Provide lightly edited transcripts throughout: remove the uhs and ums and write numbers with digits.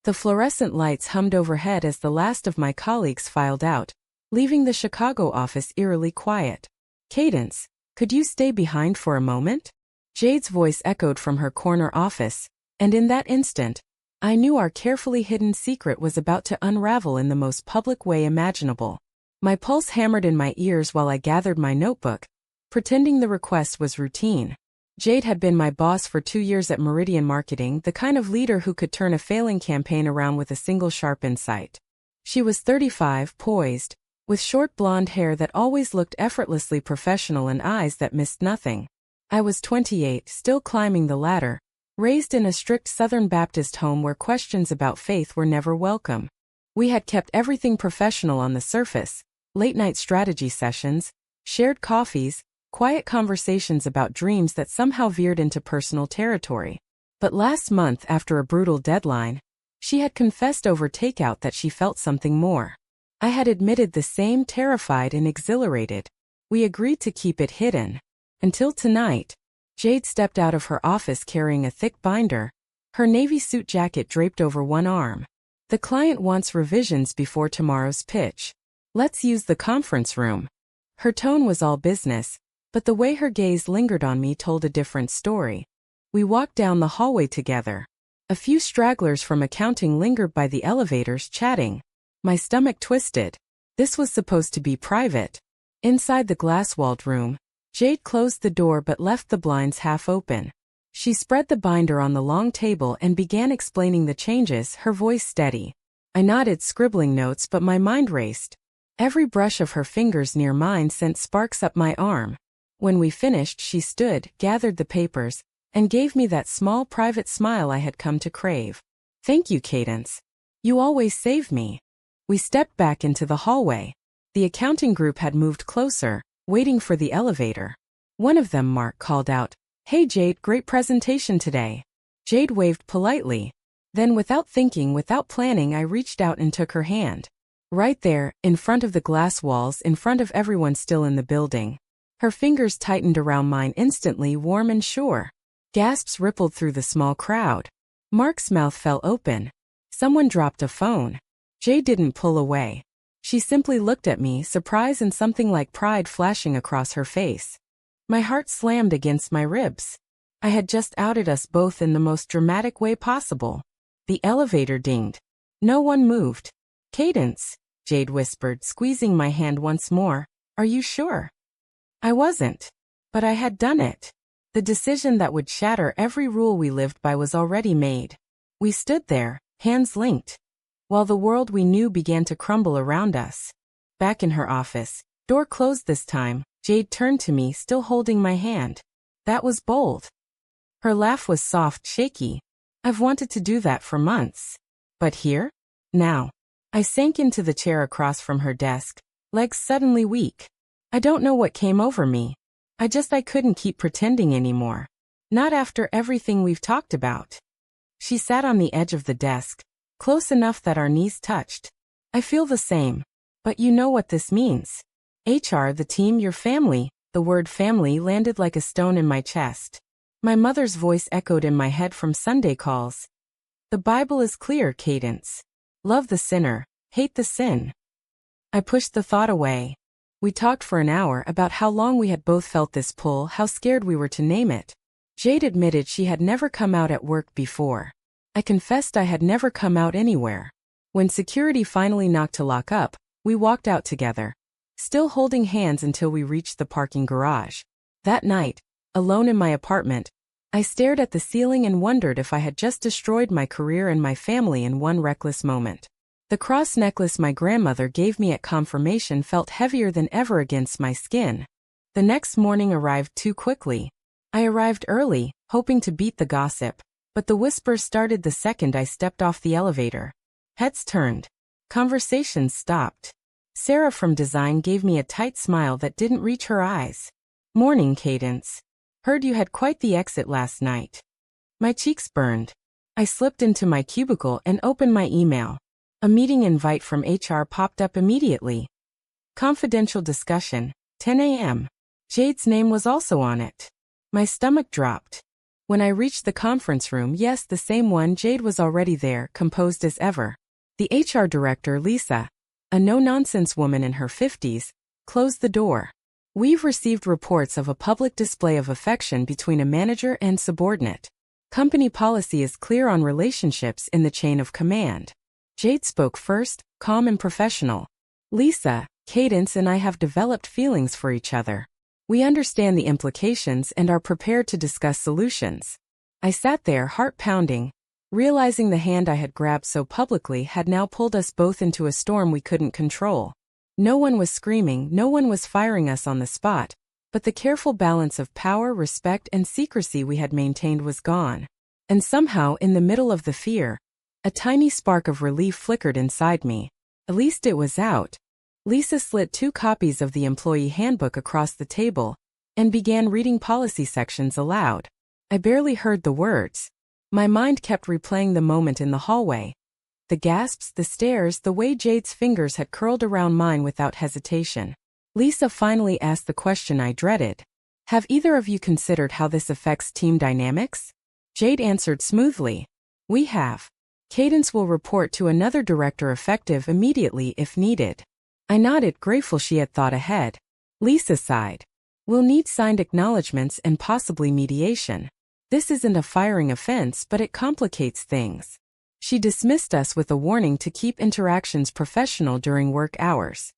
The fluorescent lights hummed overhead as the last of my colleagues filed out, leaving the Chicago office eerily quiet. Cadence, could you stay behind for a moment? Jade's voice echoed from her corner office, and in that instant, I knew our carefully hidden secret was about to unravel in the most public way imaginable. My pulse hammered in my ears while I gathered my notebook, pretending the request was routine. Jade had been my boss for 2 years at Meridian Marketing, the kind of leader who could turn a failing campaign around with a single sharp insight. She was 35, poised, with short blonde hair that always looked effortlessly professional and eyes that missed nothing. I was 28, still climbing the ladder, raised in a strict Southern Baptist home where questions about faith were never welcome. We had kept everything professional on the surface: late-night strategy sessions, shared coffees, quiet conversations about dreams that somehow veered into personal territory. But last month, after a brutal deadline, she had confessed over takeout that she felt something more. I had admitted the same, terrified and exhilarated. We agreed to keep it hidden. Until tonight. Jade stepped out of her office carrying a thick binder, her navy suit jacket draped over one arm. The client wants revisions before tomorrow's pitch. Let's use the conference room. Her tone was all business, but the way her gaze lingered on me told a different story. We walked down the hallway together. A few stragglers from accounting lingered by the elevators chatting. My stomach twisted. This was supposed to be private. Inside the glass-walled room, Jade closed the door but left the blinds half open. She spread the binder on the long table and began explaining the changes, her voice steady. I nodded, scribbling notes, but my mind raced. Every brush of her fingers near mine sent sparks up my arm. When we finished, she stood, gathered the papers, and gave me that small private smile I had come to crave. Thank you, Cadence. You always save me. We stepped back into the hallway. The accounting group had moved closer, waiting for the elevator. One of them, Mark, called out, "Hey Jade, great presentation today." Jade waved politely. Then, without thinking, without planning, I reached out and took her hand. Right there, in front of the glass walls, in front of everyone still in the building. Her fingers tightened around mine instantly, warm and sure. Gasps rippled through the small crowd. Mark's mouth fell open. Someone dropped a phone. Jade didn't pull away. She simply looked at me, surprise and something like pride flashing across her face. My heart slammed against my ribs. I had just outed us both in the most dramatic way possible. The elevator dinged. No one moved. "Cadence," Jade whispered, squeezing my hand once more. "Are you sure?" I wasn't. But I had done it. The decision that would shatter every rule we lived by was already made. We stood there, hands linked, while the world we knew began to crumble around us. Back in her office, door closed this time, Jade turned to me, still holding my hand. That was bold. Her laugh was soft, shaky. I've wanted to do that for months. But here? Now. I sank into the chair across from her desk, legs suddenly weak. I don't know what came over me. I couldn't keep pretending anymore. Not after everything we've talked about. She sat on the edge of the desk, close enough that our knees touched. I feel the same. But you know what this means. HR, the team, your family. The word family landed like a stone in my chest. My mother's voice echoed in my head from Sunday calls. The Bible is clear, Cadence. Love the sinner, hate the sin. I pushed the thought away. We talked for an hour about how long we had both felt this pull, how scared we were to name it. Jade admitted she had never come out at work before. I confessed I had never come out anywhere. When security finally knocked to lock up, we walked out together, still holding hands until we reached the parking garage. That night, alone in my apartment, I stared at the ceiling and wondered if I had just destroyed my career and my family in one reckless moment. The cross necklace my grandmother gave me at confirmation felt heavier than ever against my skin. The next morning arrived too quickly. I arrived early, hoping to beat the gossip, but the whispers started the second I stepped off the elevator. Heads turned. Conversations stopped. Sarah from design gave me a tight smile that didn't reach her eyes. "Morning, Cadence. Heard you had quite the exit last night." My cheeks burned. I slipped into my cubicle and opened my email. A meeting invite from HR popped up immediately. Confidential discussion, 10 a.m. Jade's name was also on it. My stomach dropped. When I reached the conference room, yes, the same one, Jade was already there, composed as ever. The HR director, Lisa, a no-nonsense woman in her 50s, closed the door. We've received reports of a public display of affection between a manager and subordinate. Company policy is clear on relationships in the chain of command. Jade spoke first, calm and professional. Lisa, Cadence and I have developed feelings for each other. We understand the implications and are prepared to discuss solutions. I sat there, heart pounding, realizing the hand I had grabbed so publicly had now pulled us both into a storm we couldn't control. No one was screaming, no one was firing us on the spot, but the careful balance of power, respect, and secrecy we had maintained was gone. And somehow, in the middle of the fear, a tiny spark of relief flickered inside me. At least it was out. Lisa slid 2 copies of the employee handbook across the table and began reading policy sections aloud. I barely heard the words. My mind kept replaying the moment in the hallway. The gasps, the stares, the way Jade's fingers had curled around mine without hesitation. Lisa finally asked the question I dreaded. Have either of you considered how this affects team dynamics? Jade answered smoothly. We have. Cadence will report to another director effective immediately if needed. I nodded, grateful she had thought ahead. Lisa sighed. We'll need signed acknowledgments and possibly mediation. This isn't a firing offense, but it complicates things. She dismissed us with a warning to keep interactions professional during work hours.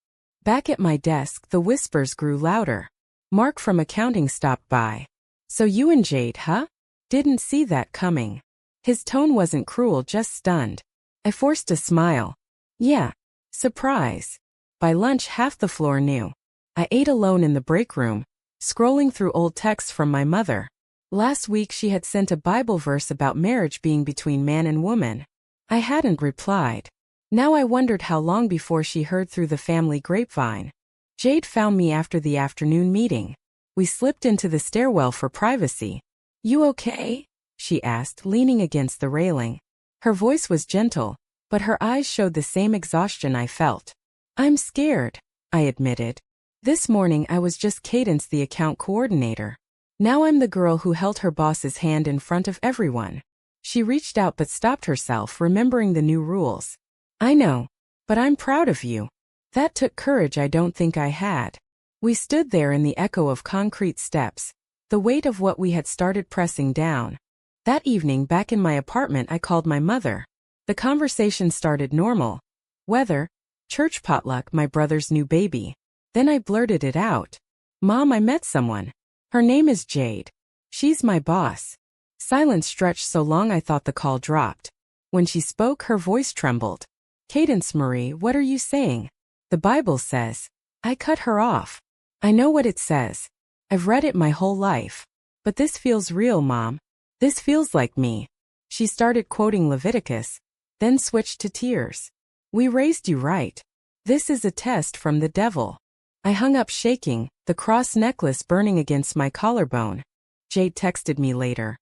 Back at my desk, the whispers grew louder. Mark from accounting stopped by. So you and Jade, huh? Didn't see that coming. His tone wasn't cruel, just stunned. I forced a smile. Yeah. Surprise. By lunch, half the floor knew. I ate alone in the break room, scrolling through old texts from my mother. Last week she had sent a Bible verse about marriage being between man and woman. I hadn't replied. Now I wondered how long before she heard through the family grapevine. Jade found me after the afternoon meeting. We slipped into the stairwell for privacy. You okay? She asked, leaning against the railing. Her voice was gentle, but her eyes showed the same exhaustion I felt. I'm scared, I admitted. This morning I was just Cadence, the account coordinator. Now I'm the girl who held her boss's hand in front of everyone. She reached out but stopped herself, remembering the new rules. I know, but I'm proud of you. That took courage I don't think I had. We stood there in the echo of concrete steps, the weight of what we had started pressing down. That evening, back in my apartment, I called my mother. The conversation started normal. Weather, church potluck, my brother's new baby. Then I blurted it out. Mom, I met someone. Her name is Jade. She's my boss. Silence stretched so long I thought the call dropped. When she spoke, her voice trembled. Cadence, Marie, what are you saying? The Bible says. I cut her off. I know what it says. I've read it my whole life. But this feels real, Mom. This feels like me. She started quoting Leviticus, then switched to tears. We raised you right. This is a test from the devil. I hung up shaking, the cross necklace burning against my collarbone. Jade texted me later.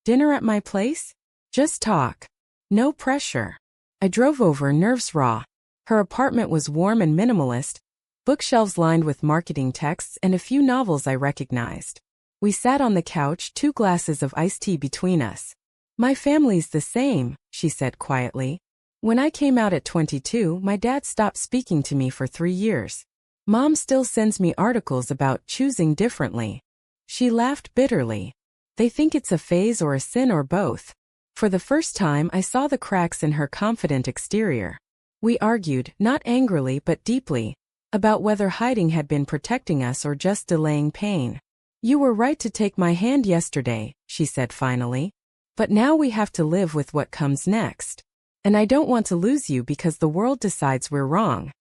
Dinner at my place? Just talk. No pressure. I drove over, nerves raw. Her apartment was warm and minimalist, bookshelves lined with marketing texts and a few novels I recognized. We sat on the couch, 2 glasses of iced tea between us. My family's the same, she said quietly. When I came out at 22, my dad stopped speaking to me for 3 years. Mom still sends me articles about choosing differently. She laughed bitterly. They think it's a phase or a sin or both. For the first time, I saw the cracks in her confident exterior. We argued, not angrily but deeply, about whether hiding had been protecting us or just delaying pain. You were right to take my hand yesterday, she said finally. But now we have to live with what comes next. And I don't want to lose you because the world decides we're wrong.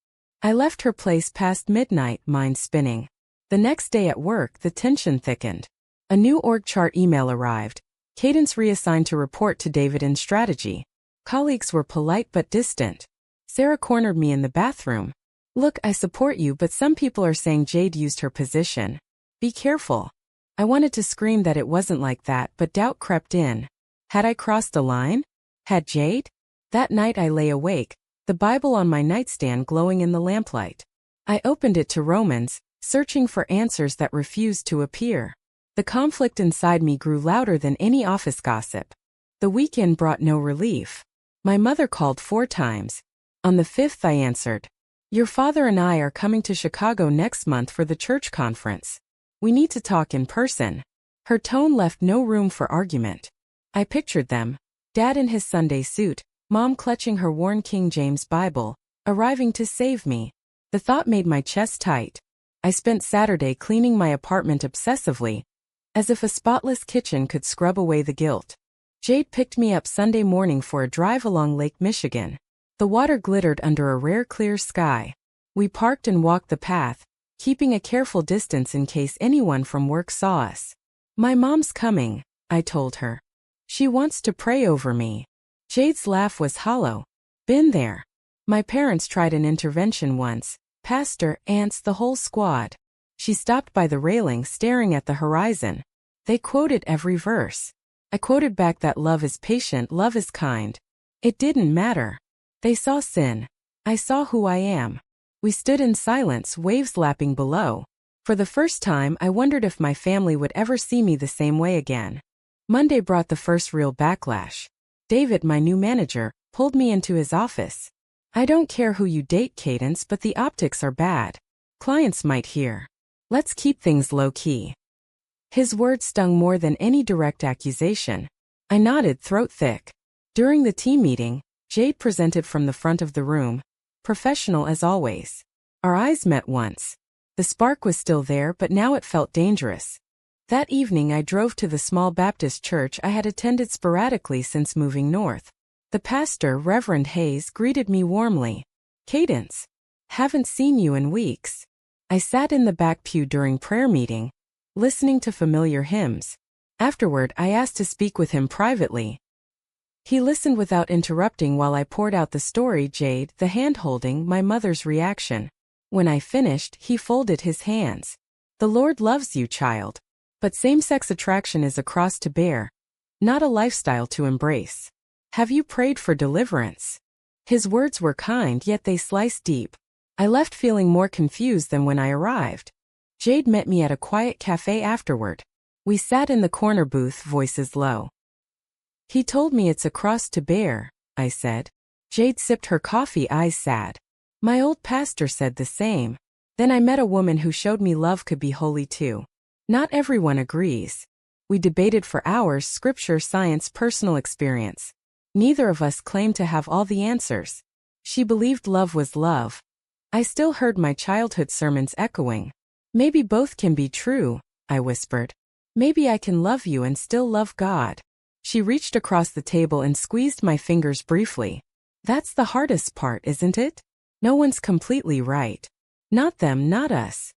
I left her place past midnight, mind spinning. The next day at work, the tension thickened. A new org chart email arrived. Cadence reassigned to report to David in strategy. Colleagues were polite but distant. Sarah cornered me in the bathroom. Look, I support you, but some people are saying Jade used her position. Be careful. I wanted to scream that it wasn't like that, but doubt crept in. Had I crossed a line? Had Jade? That night I lay awake, the Bible on my nightstand glowing in the lamplight. I opened it to Romans, searching for answers that refused to appear. The conflict inside me grew louder than any office gossip. The weekend brought no relief. My mother called 4 times. On the 5th I answered. Your father and I are coming to Chicago next month for the church conference. We need to talk in person. Her tone left no room for argument. I pictured them, Dad in his Sunday suit, Mom clutching her worn King James Bible, arriving to save me. The thought made my chest tight. I spent Saturday cleaning my apartment obsessively, as if a spotless kitchen could scrub away the guilt. Jade picked me up Sunday morning for a drive along Lake Michigan. The water glittered under a rare clear sky. We parked and walked the path, keeping a careful distance in case anyone from work saw us. My mom's coming, I told her. She wants to pray over me. Jade's laugh was hollow. Been there. My parents tried an intervention once. Pastor, aunts, the whole squad. She stopped by the railing staring at the horizon. They quoted every verse. I quoted back that love is patient, love is kind. It didn't matter. They saw sin. I saw who I am. We stood in silence, waves lapping below. For the first time, I wondered if my family would ever see me the same way again. Monday brought the first real backlash. David, my new manager, pulled me into his office. I don't care who you date, Cadence, but the optics are bad. Clients might hear. Let's keep things low-key. His words stung more than any direct accusation. I nodded, throat thick. During the team meeting, Jade presented from the front of the room, professional as always. Our eyes met once. The spark was still there, but now it felt dangerous. That evening I drove to the small Baptist church I had attended sporadically since moving north. The pastor, Reverend Hayes, greeted me warmly. Cadence. Haven't seen you in weeks. I sat in the back pew during prayer meeting, listening to familiar hymns. Afterward, I asked to speak with him privately. He listened without interrupting while I poured out the story, Jade, the hand-holding, my mother's reaction. When I finished, he folded his hands. The Lord loves you, child. But same-sex attraction is a cross to bear, not a lifestyle to embrace. Have you prayed for deliverance? His words were kind, yet they sliced deep. I left feeling more confused than when I arrived. Jade met me at a quiet cafe afterward. We sat in the corner booth, voices low. He told me it's a cross to bear, I said. Jade sipped her coffee, eyes sad. My old pastor said the same. Then I met a woman who showed me love could be holy too. Not everyone agrees. We debated for hours, scripture, science, personal experience. Neither of us claimed to have all the answers. She believed love was love. I still heard my childhood sermons echoing. Maybe both can be true, I whispered. Maybe I can love you and still love God. She reached across the table and squeezed my fingers briefly. That's the hardest part, isn't it? No one's completely right. Not them, not us.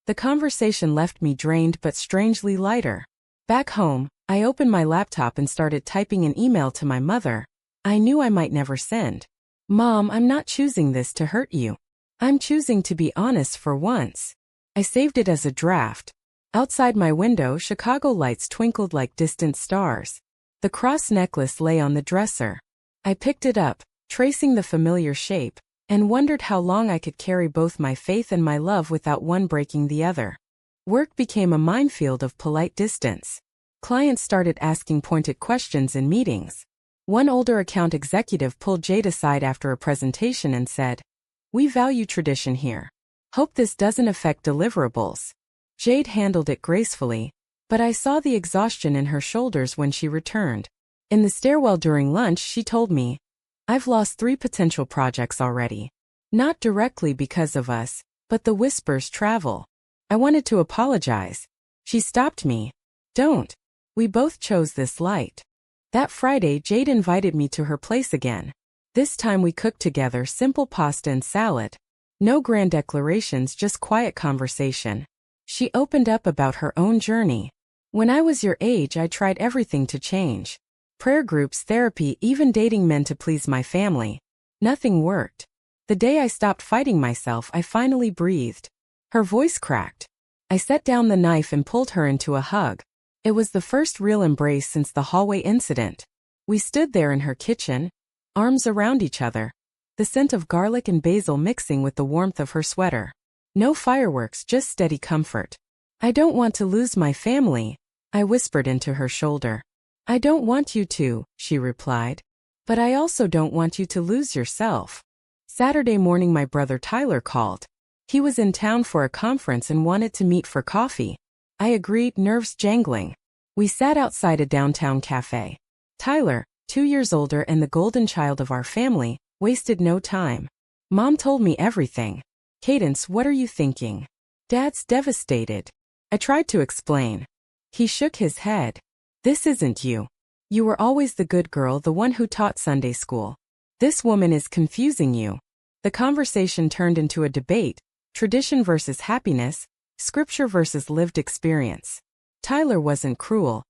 The conversation left me drained but strangely lighter. Back home, I opened my laptop and started typing an email to my mother. I knew I might never send. Mom, I'm not choosing this to hurt you. I'm choosing to be honest for once. I saved it as a draft. Outside my window, Chicago lights twinkled like distant stars. The cross necklace lay on the dresser. I picked it up, tracing the familiar shape, and wondered how long I could carry both my faith and my love without one breaking the other. Work became a minefield of polite distance. Clients started asking pointed questions in meetings. One older account executive pulled Jade aside after a presentation and said, "We value tradition here. Hope this doesn't affect deliverables." Jade handled it gracefully, but I saw the exhaustion in her shoulders when she returned. In the stairwell during lunch, she told me, "I've lost 3 potential projects already. Not directly because of us, but the whispers travel." I wanted to apologize. She stopped me. "Don't. We both chose this light." That Friday, Jade invited me to her place again. This time we cooked together simple pasta and salad. No grand declarations, just quiet conversation. She opened up about her own journey. "When I was your age, I tried everything to change. Prayer groups, therapy, even dating men to please my family. Nothing worked. The day I stopped fighting myself, I finally breathed." Her voice cracked. I set down the knife and pulled her into a hug. It was the first real embrace since the hallway incident. We stood there in her kitchen, arms around each other, the scent of garlic and basil mixing with the warmth of her sweater. No fireworks, just steady comfort. "I don't want to lose my family," I whispered into her shoulder. I don't want you to, she replied. But I also don't want you to lose yourself. Saturday morning my brother Tyler called. He was in town for a conference and wanted to meet for coffee. I agreed, nerves jangling. We sat outside a downtown cafe. Tyler, 2 years older and the golden child of our family, wasted no time. Mom told me everything. Cadence, what are you thinking? Dad's devastated. I tried to explain. He shook his head. This isn't you. You were always the good girl, the one who taught Sunday school. This woman is confusing you. The conversation turned into a debate, tradition versus happiness, scripture versus lived experience. Tyler wasn't cruel.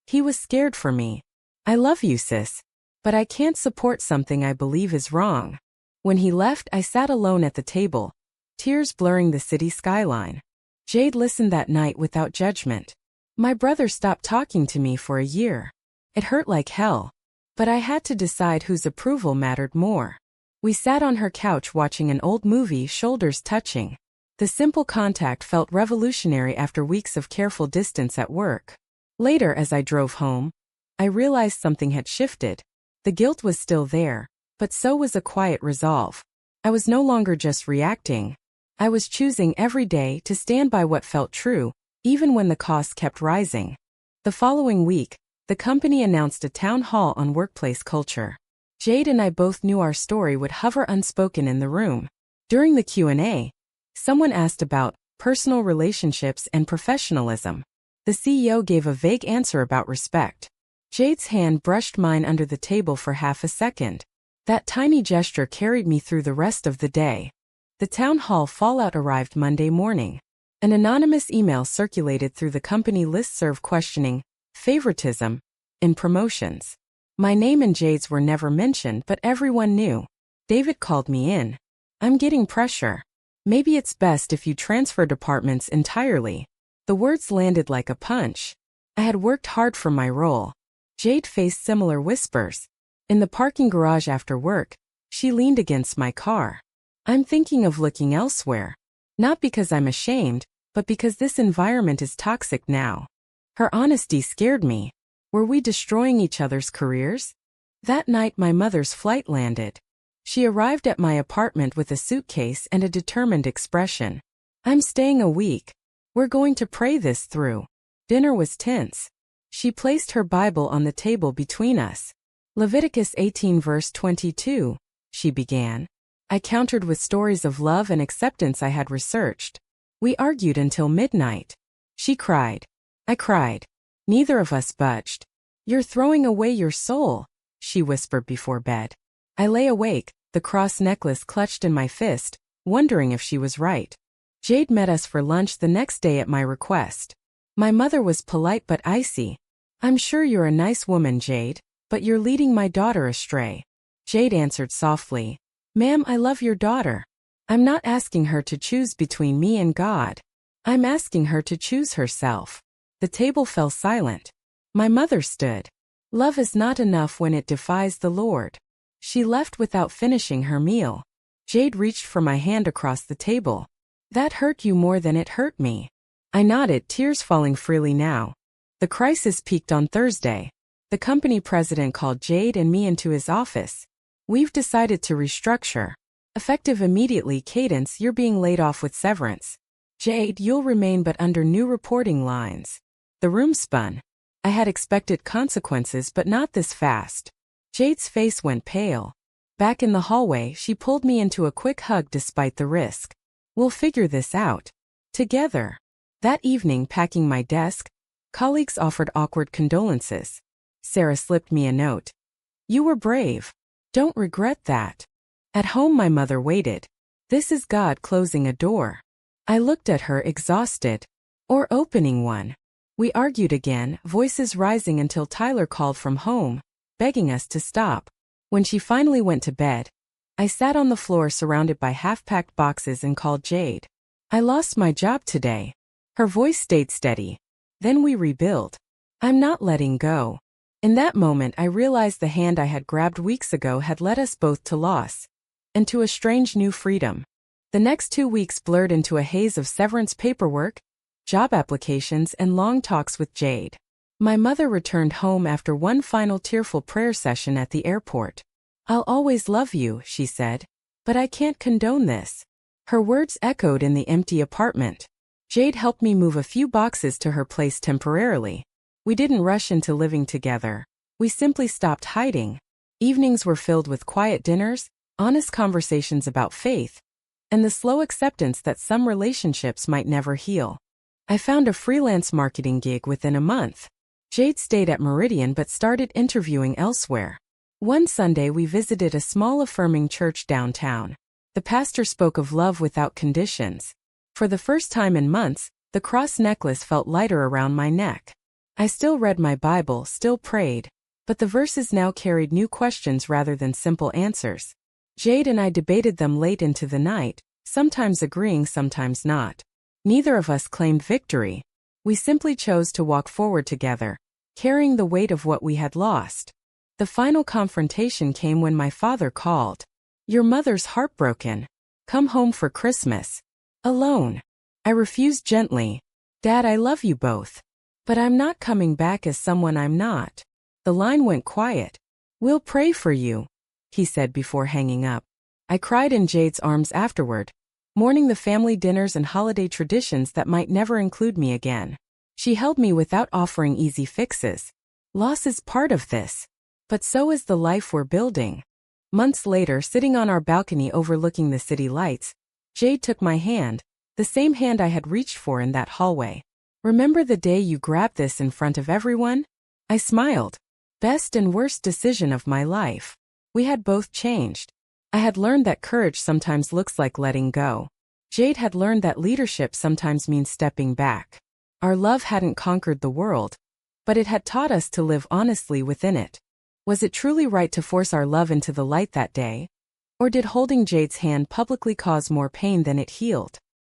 He was scared for me. I love you, sis. But I can't support something I believe is wrong. When he left, I sat alone at the table, tears blurring the city skyline. Jade listened that night without judgment. My brother stopped talking to me for a year. It hurt like hell. But I had to decide whose approval mattered more. We sat on her couch watching an old movie, shoulders touching. The simple contact felt revolutionary after weeks of careful distance at work. Later, as I drove home, I realized something had shifted. The guilt was still there, but so was a quiet resolve. I was no longer just reacting. I was choosing every day to stand by what felt true, even when the costs kept rising. The following week, the company announced a town hall on workplace culture. Jade and I both knew our story would hover unspoken in the room. During the Q&A, someone asked about personal relationships and professionalism. The CEO gave a vague answer about respect. Jade's hand brushed mine under the table for half a second. That tiny gesture carried me through the rest of the day. The town hall fallout arrived Monday morning. An anonymous email circulated through the company listserv questioning favoritism in promotions. My name and Jade's were never mentioned, but everyone knew. David called me in. I'm getting pressure. Maybe it's best if you transfer departments entirely. The words landed like a punch. I had worked hard for my role. Jade faced similar whispers. In the parking garage after work, she leaned against my car. I'm thinking of looking elsewhere. Not because I'm ashamed, but because this environment is toxic now. Her honesty scared me. Were we destroying each other's careers? That night my mother's flight landed. She arrived at my apartment with a suitcase and a determined expression. I'm staying a week. We're going to pray this through. Dinner was tense. She placed her Bible on the table between us. Leviticus 18 verse 22, she began. I countered with stories of love and acceptance I had researched. We argued until midnight. She cried. I cried. Neither of us budged. You're throwing away your soul, she whispered before bed. I lay awake, the cross necklace clutched in my fist, wondering if she was right. Jade met us for lunch the next day at my request. My mother was polite but icy. I'm sure you're a nice woman, Jade, but you're leading my daughter astray. Jade answered softly. Ma'am, I love your daughter. I'm not asking her to choose between me and God. I'm asking her to choose herself. The table fell silent. My mother stood. Love is not enough when it defies the Lord. She left without finishing her meal. Jade reached for my hand across the table. That hurt you more than it hurt me. I nodded, tears falling freely now. The crisis peaked on Thursday. The company president called Jade and me into his office. We've decided to restructure. Effective immediately, Cadence, you're being laid off with severance. Jade, you'll remain but under new reporting lines. The room spun. I had expected consequences but not this fast. Jade's face went pale. Back in the hallway, she pulled me into a quick hug despite the risk. We'll figure this out. Together. That evening, packing my desk, colleagues offered awkward condolences. Sarah slipped me a note. You were brave. Don't regret that. At home my mother waited. This is God closing a door. I looked at her exhausted. Or opening one. We argued again, voices rising until Tyler called from home, begging us to stop. When she finally went to bed, I sat on the floor surrounded by half-packed boxes and called Jade. I lost my job today. Her voice stayed steady. Then we rebuild. I'm not letting go. In that moment I realized the hand I had grabbed weeks ago had led us both to loss. And to a strange new freedom. The next 2 weeks blurred into a haze of severance paperwork, job applications and long talks with Jade. My mother returned home after one final tearful prayer session at the airport. "I'll always love you," she said. "But I can't condone this." Her words echoed in the empty apartment. Jade helped me move a few boxes to her place temporarily. We didn't rush into living together. We simply stopped hiding. Evenings were filled with quiet dinners, honest conversations about faith, and the slow acceptance that some relationships might never heal. I found a freelance marketing gig within a month. Jade stayed at Meridian but started interviewing elsewhere. One Sunday we visited a small affirming church downtown. The pastor spoke of love without conditions. For the first time in months, the cross necklace felt lighter around my neck. I still read my Bible, still prayed, but the verses now carried new questions rather than simple answers. Jade and I debated them late into the night, sometimes agreeing, sometimes not. Neither of us claimed victory. We simply chose to walk forward together, carrying the weight of what we had lost. The final confrontation came when my father called. "Your mother's heartbroken. Come home for Christmas." Alone. I refused gently. "Dad, I love you both. But I'm not coming back as someone I'm not." The line went quiet. "We'll pray for you," he said before hanging up. I cried in Jade's arms afterward, mourning the family dinners and holiday traditions that might never include me again. She held me without offering easy fixes. Loss is part of this. But so is the life we're building. Months later, sitting on our balcony overlooking the city lights, Jade took my hand, the same hand I had reached for in that hallway. "Remember the day you grabbed this in front of everyone?" I smiled. Best and worst decision of my life. We had both changed. I had learned that courage sometimes looks like letting go. Jade had learned that leadership sometimes means stepping back. Our love hadn't conquered the world, but it had taught us to live honestly within it. Was it truly right to force our love into the light that day? Or did holding Jade's hand publicly cause more pain than it healed?